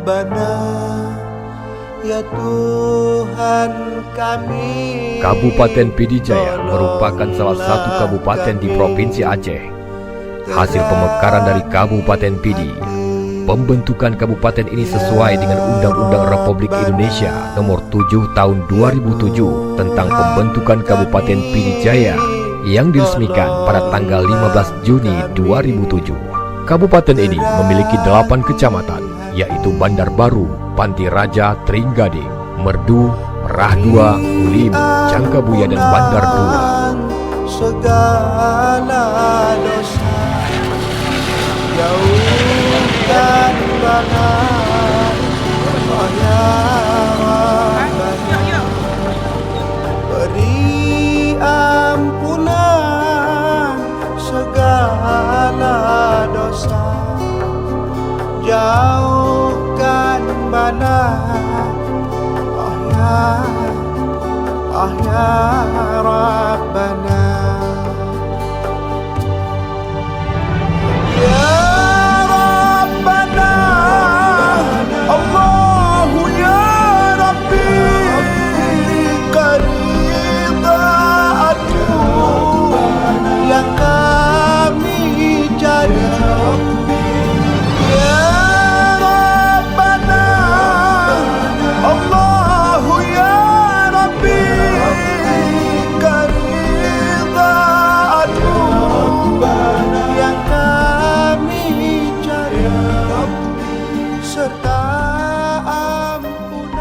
Rabbana, ya Tuhan kami. Kabupaten Pidijaya merupakan salah satu kabupaten di Provinsi Aceh. Hasil pemekaran dari Kabupaten Pidi. Pembentukan kabupaten ini sesuai dengan Undang-Undang Republik Indonesia Nomor 7 Tahun 2007 tentang pembentukan Kabupaten Pidijaya yang diresmikan pada tanggal 15 Juni 2007. Kabupaten ini memiliki 8 kecamatan, yaitu Bandar Baru, Panti Raja, Trenggading, Merdu, Merah 2, Ulim, Cangkabuya, dan Bandar 2. Segala dosa jauhkan bana, oh ya Rabbana, beri ampunan segala dosa, jauhkan bana, oh ya Rabbana. Ya Rabbana, Allahu ya Rabbi, keridhaanmu yang kami cari. Ya Rabbana, Allahu ya Rabbi, keridhaanmu yang kami cari, serta ampunan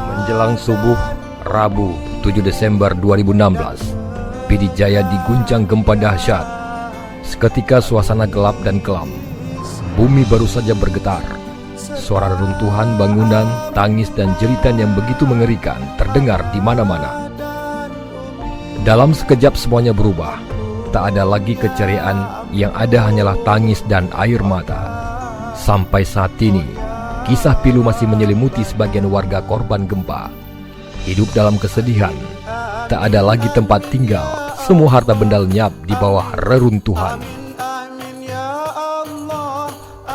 Menjelang subuh Rabu 7 Desember 2016, Pidijaya diguncang gempa dahsyat. Seketika suasana gelap dan kelam. Bumi baru saja bergetar. Suara reruntuhan bangunan, tangis dan jeritan yang begitu mengerikan terdengar di mana-mana. Dalam sekejap semuanya berubah. Tak ada lagi keceriaan, yang ada hanyalah tangis dan air mata. Sampai saat ini, kisah pilu masih menyelimuti sebagian warga korban gempa. Hidup dalam kesedihan, tak ada lagi tempat tinggal, semua harta benda lenyap di bawah reruntuhan.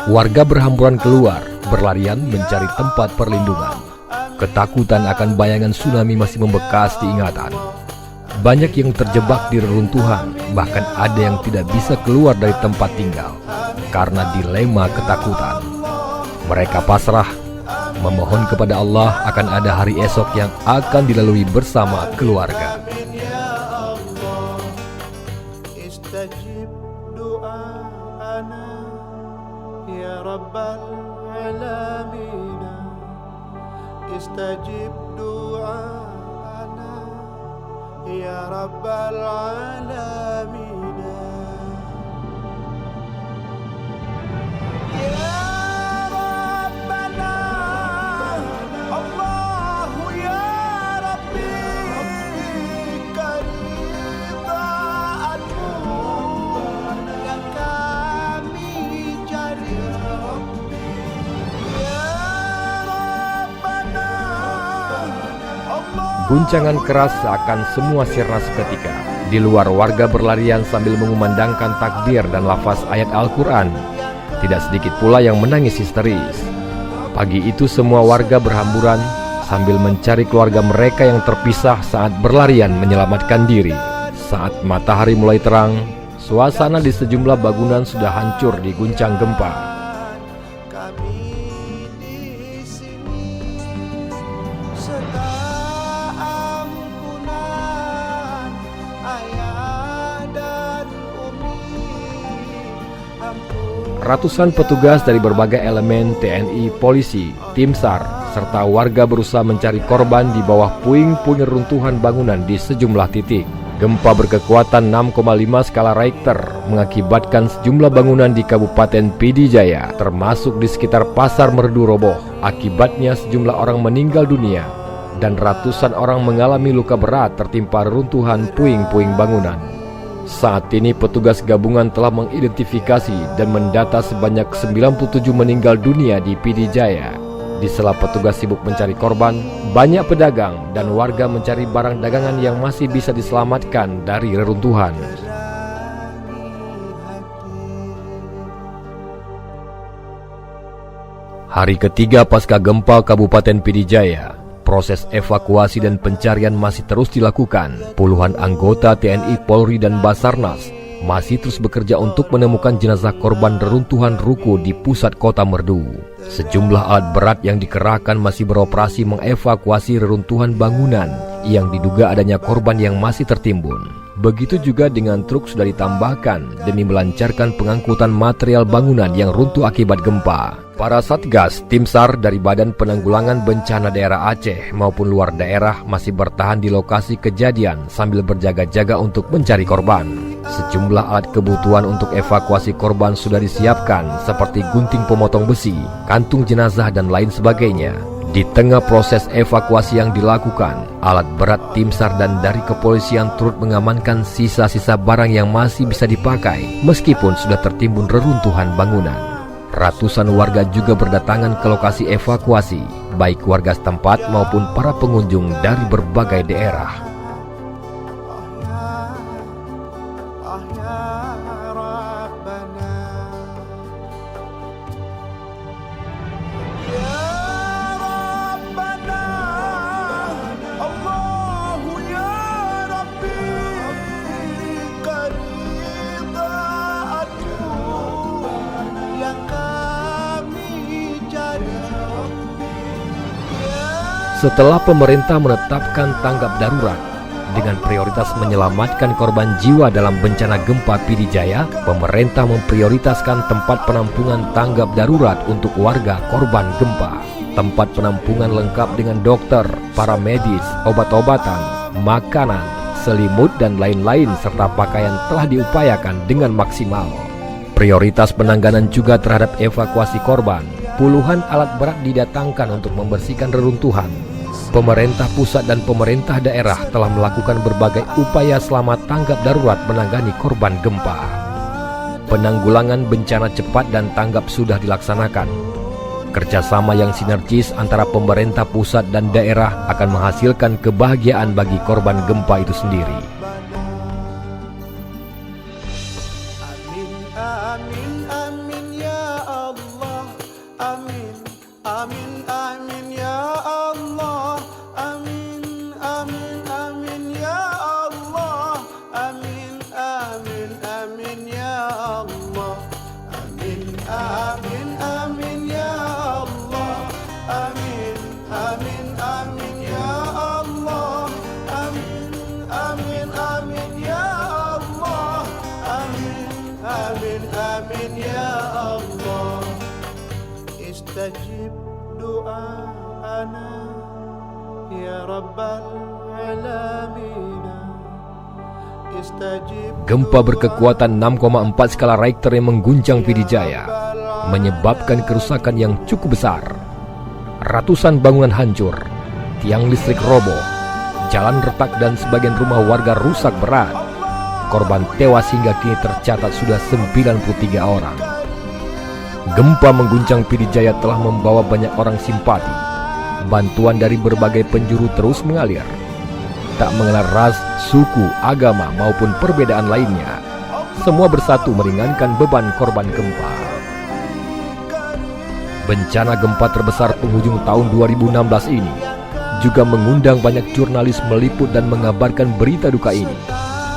Warga berhamburan keluar, berlarian mencari tempat perlindungan. Ketakutan akan bayangan tsunami masih membekas di ingatan. Banyak yang terjebak di reruntuhan, bahkan ada yang tidak bisa keluar dari tempat tinggal karena dilema ketakutan. Mereka pasrah, memohon kepada Allah akan ada hari esok yang akan dilalui bersama keluarga. istajib du'ana ya Rabbal alamin, istajib du'ana ya Rabbal alamin. Ya Rabbana, Allahu ya Rabbi, keridhaanmu yang kami cari. Ya Rabbana, Allah. Guncangan keras seakan semua sirna seketika. Di luar warga berlarian sambil mengumandangkan takbir dan lafaz ayat Al-Quran. Tidak sedikit pula yang menangis histeris. Pagi itu semua warga berhamburan sambil mencari keluarga mereka yang terpisah saat berlarian menyelamatkan diri. Saat matahari mulai terang, suasana di sejumlah bangunan sudah hancur diguncang gempa. Kami di sini serta ampunan ayah dan umi. Ratusan petugas dari berbagai elemen TNI, polisi, tim SAR, serta warga berusaha mencari korban di bawah puing-puing runtuhan bangunan di sejumlah titik. Gempa berkekuatan 6,5 skala Richter mengakibatkan sejumlah bangunan di Kabupaten Pidijaya, termasuk di sekitar Pasar Merdu roboh. Akibatnya sejumlah orang meninggal dunia dan ratusan orang mengalami luka berat tertimpa reruntuhan puing-puing bangunan. Saat ini petugas gabungan telah mengidentifikasi dan mendata sebanyak 97 meninggal dunia di Pidijaya. Di sela petugas sibuk mencari korban, banyak pedagang dan warga mencari barang dagangan yang masih bisa diselamatkan dari reruntuhan. Hari ketiga pasca gempa Kabupaten Pidijaya, proses evakuasi dan pencarian masih terus dilakukan. Puluhan anggota TNI, Polri, dan Basarnas masih terus bekerja untuk menemukan jenazah korban reruntuhan ruko di pusat kota Merdu. Sejumlah alat berat yang dikerahkan masih beroperasi mengevakuasi reruntuhan bangunan yang diduga adanya korban yang masih tertimbun. Begitu juga dengan truk sudah ditambahkan demi melancarkan pengangkutan material bangunan yang runtuh akibat gempa. Para Satgas, tim SAR dari Badan Penanggulangan Bencana Daerah Aceh maupun luar daerah masih bertahan di lokasi kejadian sambil berjaga-jaga untuk mencari korban. Sejumlah alat kebutuhan untuk evakuasi korban sudah disiapkan seperti gunting pemotong besi, kantung jenazah, dan lain sebagainya. Di tengah proses evakuasi yang dilakukan, alat berat tim SAR dan dari kepolisian turut mengamankan sisa-sisa barang yang masih bisa dipakai meskipun sudah tertimbun reruntuhan bangunan. Ratusan warga juga berdatangan ke lokasi evakuasi, baik warga setempat maupun para pengunjung dari berbagai daerah. Setelah pemerintah menetapkan tanggap darurat dengan prioritas menyelamatkan korban jiwa dalam bencana gempa Pidijaya, pemerintah memprioritaskan tempat penampungan tanggap darurat untuk warga korban gempa. Tempat penampungan lengkap dengan dokter, para medis, obat-obatan, makanan, selimut, dan lain-lain serta pakaian telah diupayakan dengan maksimal. Prioritas penanganan juga terhadap evakuasi korban. Puluhan alat berat didatangkan untuk membersihkan reruntuhan. Pemerintah pusat dan pemerintah daerah telah melakukan berbagai upaya selama tanggap darurat menangani korban gempa. Penanggulangan bencana cepat dan tanggap sudah dilaksanakan. Kerjasama yang sinergis antara pemerintah pusat dan daerah akan menghasilkan kebahagiaan bagi korban gempa itu sendiri. Amin, amin ya Allah. Amin, amin, amin ya Allah. Amin, amin, amin ya Allah. Amin, amin, amin ya Allah. Amin, amin, amin ya Allah. Amin, amin, amin ya Allah. Amin, amin, amin ya Allah. Amin, amin, amin ya Allah. Istajib doa'ana ya Rabbal Alamin. Istajib. Gempa berkekuatan 6,4 skala Richter yang mengguncang Pidijaya menyebabkan kerusakan yang cukup besar. Ratusan bangunan hancur, tiang listrik roboh, jalan retak dan sebagian rumah warga rusak berat. Korban tewas hingga kini tercatat sudah 93 orang. Gempa mengguncang Pidijaya telah membawa banyak orang simpati. Bantuan dari berbagai penjuru terus mengalir. Tak mengenal ras, suku, agama maupun perbedaan lainnya. Semua bersatu meringankan beban korban gempa. Bencana gempa terbesar penghujung tahun 2016 ini juga mengundang banyak jurnalis meliput dan mengabarkan berita duka ini.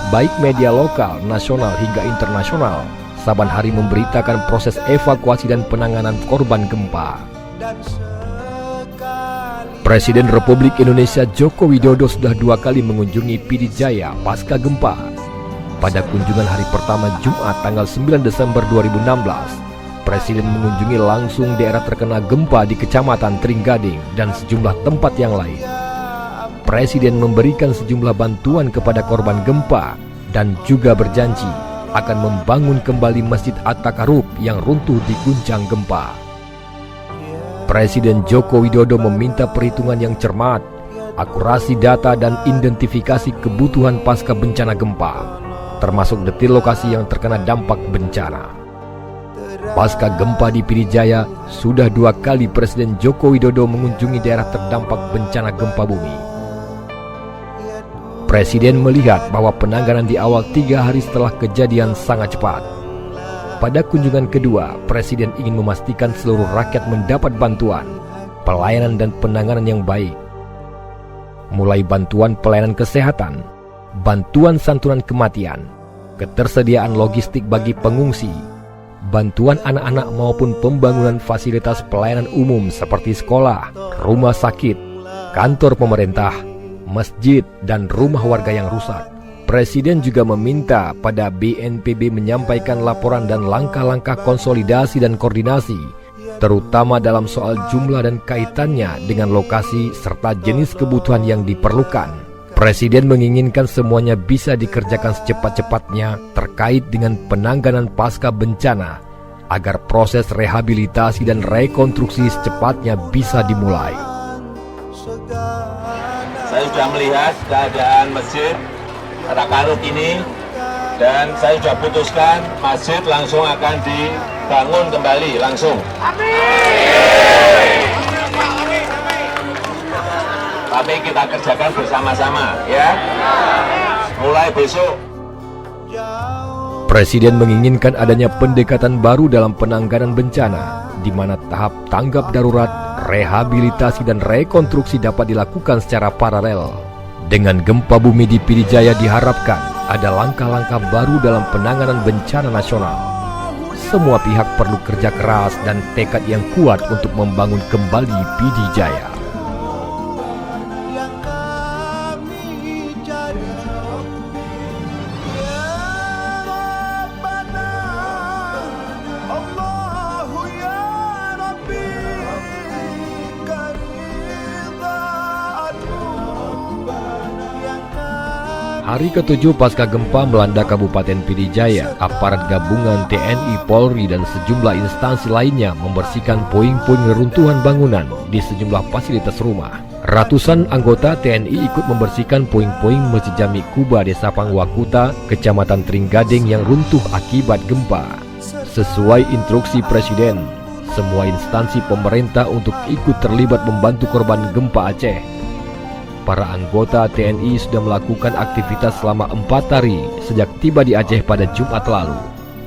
Baik media lokal, nasional hingga internasional, saban hari memberitakan proses evakuasi dan penanganan korban gempa. Presiden Republik Indonesia Joko Widodo sudah 2 kali mengunjungi Pidijaya pasca gempa. Pada kunjungan hari pertama Jumat tanggal 9 Desember 2016, Presiden mengunjungi langsung daerah terkena gempa di Kecamatan Tringgading dan sejumlah tempat yang lain. Presiden memberikan sejumlah bantuan kepada korban gempa dan juga berjanji akan membangun kembali Masjid At-Takarub yang runtuh diguncang gempa. Presiden Joko Widodo meminta perhitungan yang cermat, akurasi data dan identifikasi kebutuhan pasca bencana gempa, termasuk detil lokasi yang terkena dampak bencana. Pasca gempa di Pidijaya, sudah 2 kali Presiden Joko Widodo mengunjungi daerah terdampak bencana gempa bumi. Presiden melihat bahwa penanganan di awal 3 hari setelah kejadian sangat cepat. Pada kunjungan kedua, Presiden ingin memastikan seluruh rakyat mendapat bantuan, pelayanan dan penanganan yang baik. Mulai bantuan pelayanan kesehatan, bantuan santunan kematian, ketersediaan logistik bagi pengungsi, bantuan anak-anak maupun pembangunan fasilitas pelayanan umum seperti sekolah, rumah sakit, kantor pemerintah, masjid, dan rumah warga yang rusak. Presiden juga meminta pada BNPB menyampaikan laporan dan langkah-langkah konsolidasi dan koordinasi, terutama dalam soal jumlah dan kaitannya dengan lokasi serta jenis kebutuhan yang diperlukan. Presiden menginginkan semuanya bisa dikerjakan secepat-cepatnya terkait dengan penanganan pasca bencana, agar proses rehabilitasi dan rekonstruksi secepatnya bisa dimulai. Saya sudah melihat keadaan masjid Takaruk ini, dan saya sudah putuskan masjid langsung akan dibangun kembali langsung. Amin. Tapi kita kerjakan bersama-sama ya. Mulai besok. Presiden menginginkan adanya pendekatan baru dalam penanganan bencana, di mana tahap tanggap darurat, rehabilitasi dan rekonstruksi dapat dilakukan secara paralel. Dengan gempa bumi di Pidijaya diharapkan ada langkah-langkah baru dalam penanganan bencana nasional. Semua pihak perlu kerja keras dan tekad yang kuat untuk membangun kembali Pidijaya. Hari ke-7 pasca gempa melanda Kabupaten Pidijaya, aparat gabungan TNI, Polri, dan sejumlah instansi lainnya membersihkan puing-puing reruntuhan bangunan di sejumlah fasilitas rumah. Ratusan anggota TNI ikut membersihkan puing-puing Masjid Jami Kuba Desa Pangwakuta, Kecamatan Tringgading yang runtuh akibat gempa. Sesuai instruksi Presiden, semua instansi pemerintah untuk ikut terlibat membantu korban gempa Aceh. Para anggota TNI sudah melakukan aktivitas selama 4 hari sejak tiba di Aceh pada Jumat lalu.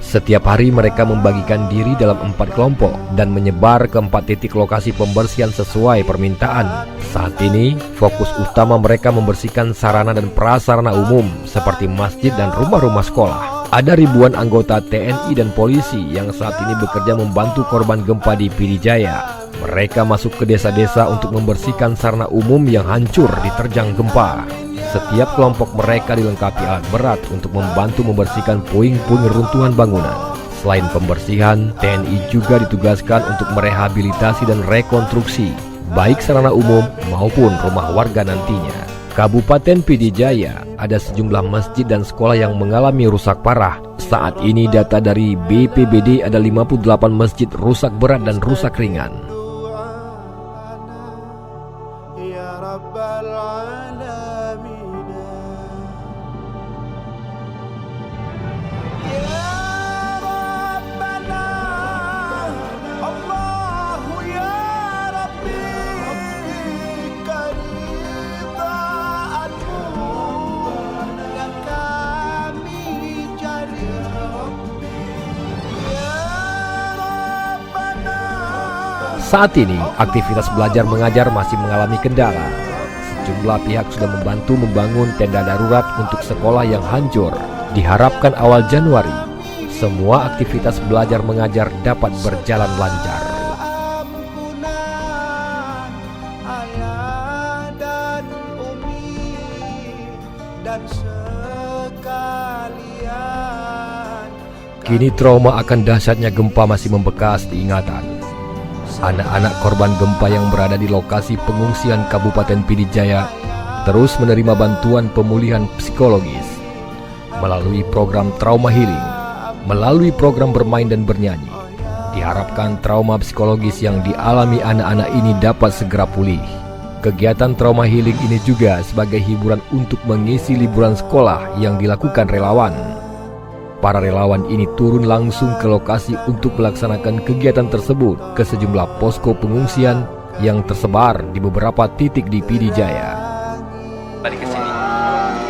Setiap hari mereka membagikan diri dalam 4 kelompok dan menyebar ke 4 titik lokasi pembersihan sesuai permintaan. Saat ini, fokus utama mereka membersihkan sarana dan prasarana umum seperti masjid dan rumah-rumah sekolah. Ada ribuan anggota TNI dan polisi yang saat ini bekerja membantu korban gempa di Pidijaya. Mereka masuk ke desa-desa untuk membersihkan sarana umum yang hancur diterjang gempa. Setiap kelompok mereka dilengkapi alat berat untuk membantu membersihkan puing-puing runtuhan bangunan. Selain pembersihan, TNI juga ditugaskan untuk merehabilitasi dan rekonstruksi, baik sarana umum maupun rumah warga nantinya. Kabupaten Pidijaya ada sejumlah masjid dan sekolah yang mengalami rusak parah. Saat ini data dari BPBD ada 58 masjid rusak berat dan rusak ringan. Saat ini, aktivitas belajar mengajar masih mengalami kendala. Sejumlah pihak sudah membantu membangun tenda darurat untuk sekolah yang hancur. Diharapkan awal Januari, semua aktivitas belajar mengajar dapat berjalan lancar. Kini trauma akan dahsyatnya gempa masih membekas di ingatan. Anak-anak korban gempa yang berada di lokasi pengungsian Kabupaten Pidijaya terus menerima bantuan pemulihan psikologis melalui program trauma healing, melalui program bermain dan bernyanyi. Diharapkan trauma psikologis yang dialami anak-anak ini dapat segera pulih. Kegiatan trauma healing ini juga sebagai hiburan untuk mengisi liburan sekolah yang dilakukan relawan. Para relawan ini turun langsung ke lokasi untuk melaksanakan kegiatan tersebut ke sejumlah posko pengungsian yang tersebar di beberapa titik di Pidijaya. Balik ke sini,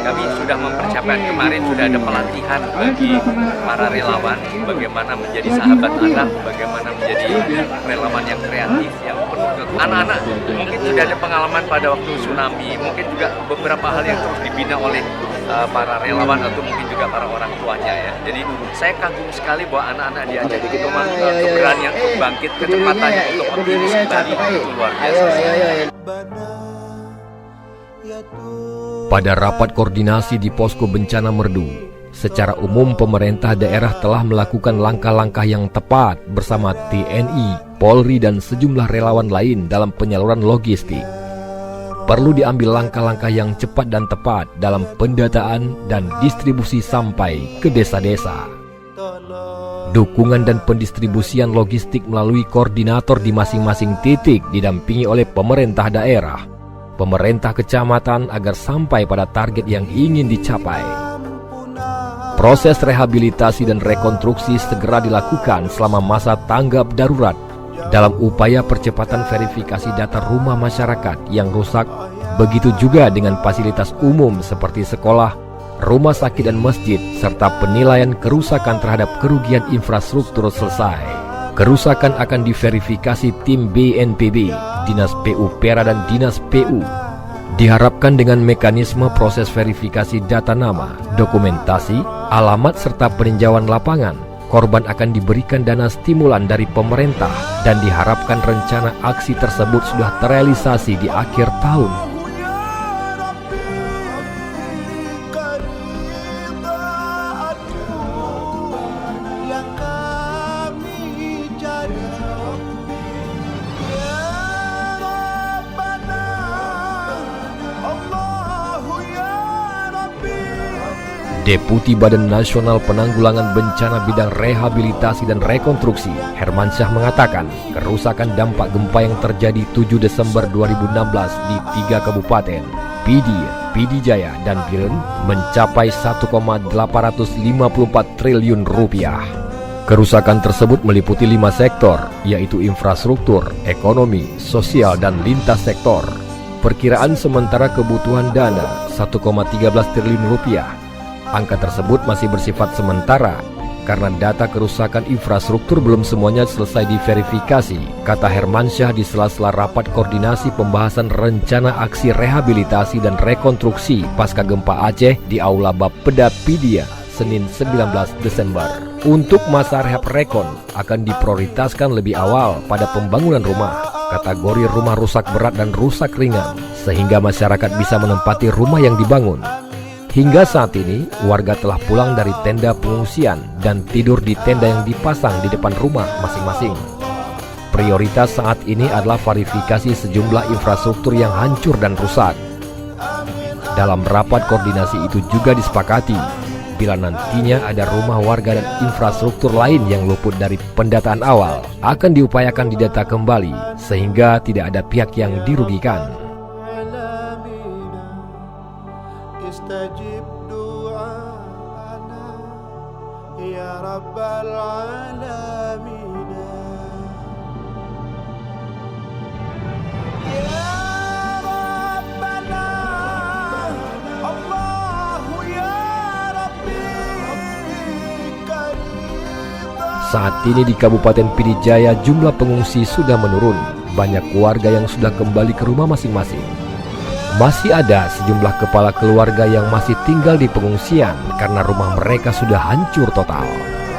kami sudah mempersiapkan bahkan kemarin sudah ada pelatihan bagi para relawan bagaimana menjadi sahabat anak, bagaimana menjadi relawan yang kreatif, yang penuh ke anak-anak. Mungkin sudah ada pengalaman pada waktu tsunami, mungkin juga beberapa hal yang terus dibina oleh para relawan atau mungkin juga para orang tuanya ya. Jadi saya kagum sekali bahwa anak-anak diajak gitu keberanian untuk bangkit, kecepatannya untuk optimis kembali, itu luar biasa. Pada rapat koordinasi di Posko Bencana Merdu, secara umum pemerintah daerah telah melakukan langkah-langkah yang tepat bersama TNI, Polri, dan sejumlah relawan lain dalam penyaluran logistik. Perlu diambil langkah-langkah yang cepat dan tepat dalam pendataan dan distribusi sampai ke desa-desa. Dukungan dan pendistribusian logistik melalui koordinator di masing-masing titik didampingi oleh pemerintah daerah, pemerintah kecamatan agar sampai pada target yang ingin dicapai. Proses rehabilitasi dan rekonstruksi segera dilakukan selama masa tanggap darurat dalam upaya percepatan verifikasi data rumah masyarakat yang rusak, begitu juga dengan fasilitas umum seperti sekolah, rumah sakit dan masjid, serta penilaian kerusakan terhadap kerugian infrastruktur selesai. Kerusakan akan diverifikasi tim BNPB, Dinas PU Pera dan Dinas PU. Diharapkan dengan mekanisme proses verifikasi data nama, dokumentasi, alamat serta peninjauan lapangan, korban akan diberikan dana stimulan dari pemerintah dan diharapkan rencana aksi tersebut sudah terrealisasi di akhir tahun. Deputi Badan Nasional Penanggulangan Bencana Bidang Rehabilitasi dan Rekonstruksi, Hermansyah mengatakan, kerusakan dampak gempa yang terjadi 7 Desember 2016 di 3 kabupaten, Pidi, Pidi Jaya, dan Biren mencapai 1,854 triliun rupiah. Kerusakan tersebut meliputi 5 sektor, yaitu infrastruktur, ekonomi, sosial, dan lintas sektor. Perkiraan sementara kebutuhan dana 1,13 triliun rupiah. Angka tersebut masih bersifat sementara karena data kerusakan infrastruktur belum semuanya selesai diverifikasi, kata Hermansyah di sela-sela rapat koordinasi pembahasan rencana aksi rehabilitasi dan rekonstruksi pasca gempa Aceh di Aula Bapeda Pidia, Senin 19 Desember. Untuk masa rehab rekon akan diprioritaskan lebih awal pada pembangunan rumah, kategori rumah rusak berat dan rusak ringan, sehingga masyarakat bisa menempati rumah yang dibangun. Hingga saat ini, warga telah pulang dari tenda pengungsian dan tidur di tenda yang dipasang di depan rumah masing-masing. Prioritas saat ini adalah verifikasi sejumlah infrastruktur yang hancur dan rusak. Dalam rapat koordinasi itu juga disepakati, bila nantinya ada rumah warga dan infrastruktur lain yang luput dari pendataan awal, akan diupayakan didata kembali, sehingga tidak ada pihak yang dirugikan. Istajib du'ana ya rabbal alamin ya rabbana Allahu ya rabbi karim. Saat ini di Kabupaten Pidi Jaya jumlah pengungsi sudah menurun. Banyak warga yang sudah kembali ke rumah masing-masing. Masih ada sejumlah kepala keluarga yang masih tinggal di pengungsian karena rumah mereka sudah hancur total.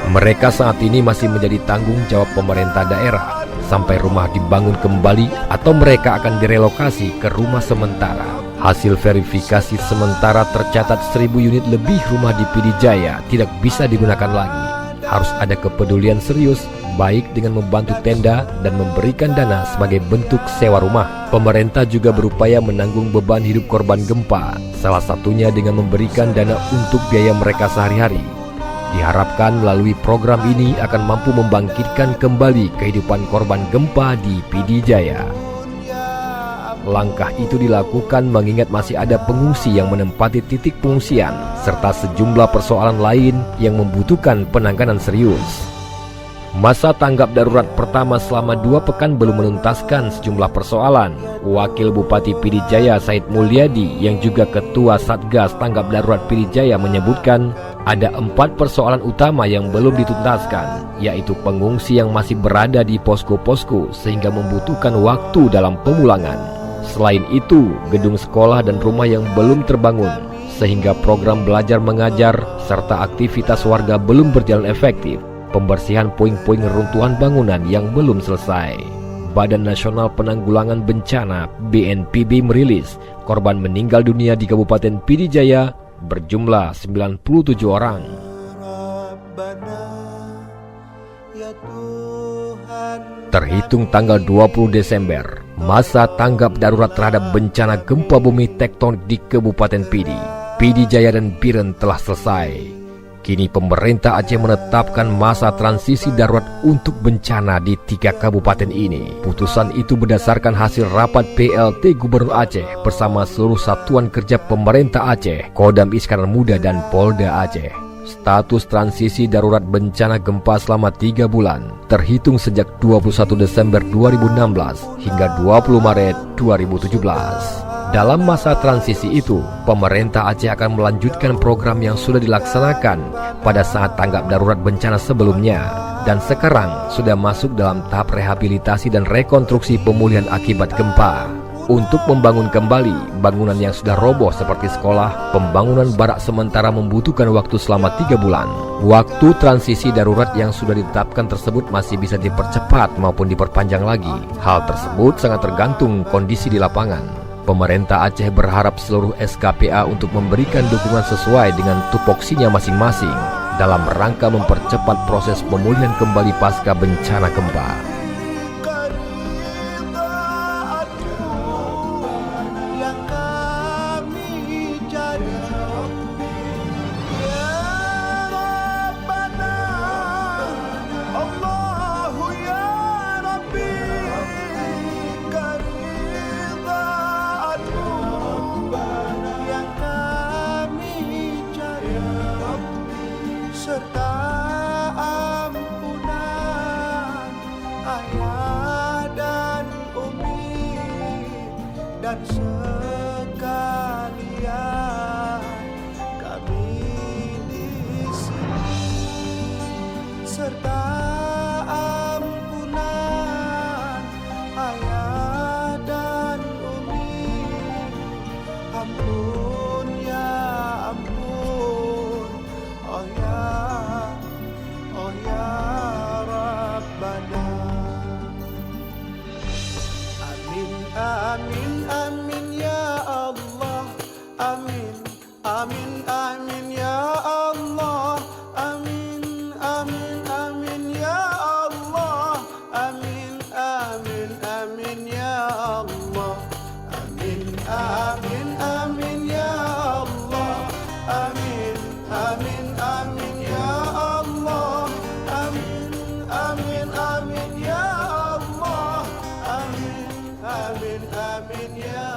Mereka saat ini masih menjadi tanggung jawab pemerintah daerah sampai rumah dibangun kembali atau mereka akan direlokasi ke rumah sementara. Hasil verifikasi sementara tercatat 1000 unit lebih rumah di Pidi Jaya tidak bisa digunakan lagi. Harus ada kepedulian serius, baik dengan membantu tenda dan memberikan dana sebagai bentuk sewa rumah. Pemerintah juga berupaya menanggung beban hidup korban gempa, salah satunya dengan memberikan dana untuk biaya mereka sehari-hari. Diharapkan melalui program ini akan mampu membangkitkan kembali kehidupan korban gempa di Pidi Jaya. Langkah itu dilakukan mengingat masih ada pengungsi yang menempati titik pengungsian, serta sejumlah persoalan lain yang membutuhkan penanganan serius. Masa tanggap darurat pertama selama 2 pekan belum menuntaskan sejumlah persoalan. Wakil Bupati Pidijaya Said Mulyadi yang juga Ketua Satgas Tanggap Darurat Pidijaya menyebutkan ada 4 persoalan utama yang belum dituntaskan, yaitu pengungsi yang masih berada di posko-posko sehingga membutuhkan waktu dalam pemulangan. Selain itu, gedung sekolah dan rumah yang belum terbangun, sehingga program belajar mengajar serta aktivitas warga belum berjalan efektif. Pembersihan puing-puing reruntuhan bangunan yang belum selesai. Badan Nasional Penanggulangan Bencana BNPB merilis korban meninggal dunia di Kabupaten Pidijaya berjumlah 97 orang. Rabbana, ya Tuhan. Terhitung tanggal 20 Desember, masa tanggap darurat terhadap bencana gempa bumi tektonik di Kabupaten Pidijaya dan Biren telah selesai. Kini pemerintah Aceh menetapkan masa transisi darurat untuk bencana di 3 kabupaten ini. Putusan itu berdasarkan hasil rapat PLT Gubernur Aceh bersama seluruh satuan kerja pemerintah Aceh, Kodam Iskandar Muda dan Polda Aceh. Status transisi darurat bencana gempa selama 3 bulan, terhitung sejak 21 Desember 2016 hingga 20 Maret 2017. Dalam masa transisi itu, pemerintah Aceh akan melanjutkan program yang sudah dilaksanakan pada saat tanggap darurat bencana sebelumnya, dan sekarang sudah masuk dalam tahap rehabilitasi dan rekonstruksi pemulihan akibat gempa. Untuk membangun kembali bangunan yang sudah roboh seperti sekolah, pembangunan barak sementara membutuhkan waktu selama 3 bulan. Waktu transisi darurat yang sudah ditetapkan tersebut masih bisa dipercepat maupun diperpanjang lagi. Hal tersebut sangat tergantung kondisi di lapangan. Pemerintah Aceh berharap seluruh SKPA untuk memberikan dukungan sesuai dengan tupoksinya masing-masing dalam rangka mempercepat proses pemulihan kembali pasca bencana gempa. Yang kami cari, ya Rabbana, Allahu ya Rabbi, keridhaanmu yang kami cari, serta ampunan ayah dan umi dan sekalian kami di sini, serta ampunan ayah dan umi. Ampun ya ampun, oh ya Rabbana. Amin amin amin ya Allah, amin amin amin ya Allah, amin amin amin ya Allah, amin amin amin ya Allah, amin amin amin ya Allah, amin amin amin ya Allah, amin amin amin ya Allah, amin amin amin ya